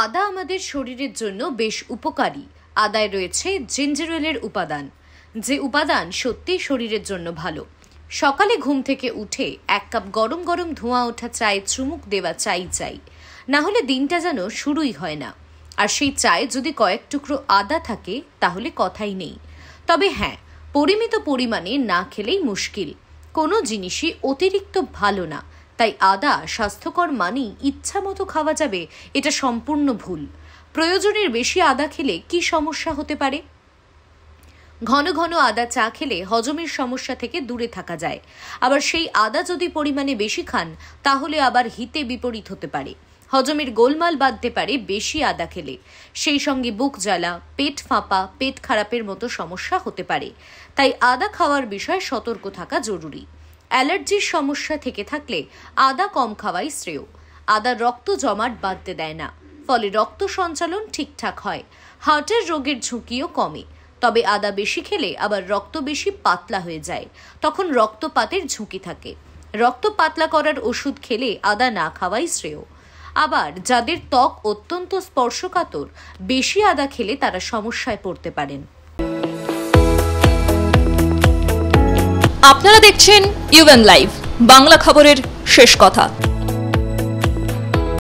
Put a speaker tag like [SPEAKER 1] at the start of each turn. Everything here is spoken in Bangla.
[SPEAKER 1] আদা আমাদের শরীরের জন্য বেশ উপকারী। আদায় রয়েছে জিঞ্জারয়েলের উপাদান, যে উপাদান সত্যি শরীরের জন্য ভালো। সকালে ঘুম থেকে উঠে এক কাপ গরম গরম ধোঁয়া ওঠা চায়ে চুমুক দেওয়া চাই, না হলে দিনটা যেন শুরুই হয় না। আর সেই চায়ে যদি কয়েক টুকরো আদা থাকে তাহলে কথাই নেই। তবে হ্যাঁ, পরিমিত পরিমাণে না খেলেই মুশকিল। কোনো জিনিসই অতিরিক্ত ভালো না, তাই আদা স্বাস্থ্যকর মানেই ইচ্ছা মতো খাওয়া যাবে, এটা সম্পূর্ণ ভুল। প্রয়োজনের বেশি আদা খেলে কি সমস্যা হতে পারে? ঘন ঘন আদা চা খেলে হজমের সমস্যা থেকে দূরে থাকা যায়। আবার সেই আদা যদি পরিমাণে বেশি খান তাহলে আবার হিতে বিপরীত হতে পারে। হজমের গোলমাল বাঁধতে পারে বেশি আদা খেলে। সেই সঙ্গে বুক জ্বালা, পেট ফাঁপা, পেট খারাপের মতো সমস্যা হতে পারে। তাই আদা খাওয়ার বিষয়ে সতর্ক থাকা জরুরি। অ্যালার্জির সমস্যা থেকে থাকলে আদা কম খাওয়াই শ্রেয়। আদা রক্ত জমাট বাঁধতে দেয় না, ফলে রক্ত সঞ্চালন ঠিকঠাক হয়। হার্টের রোগের ঝুঁকিও কমে। তবে আদা বেশি খেলে আবার রক্ত বেশি পাতলা হয়ে যায়, তখন রক্তপাতের ঝুঁকি থাকে। রক্ত পাতলা করার ওষুধ খেলে আদা না খাওয়াই শ্রেয়। আবার যাদের ত্বক অত্যন্ত স্পর্শকাতর, বেশি আদা খেলে তারা সমস্যায় পড়তে পারেন।
[SPEAKER 2] আপনারা দেখছেন ইউএন লাইভ, বাংলা খবরের শেষ কথা।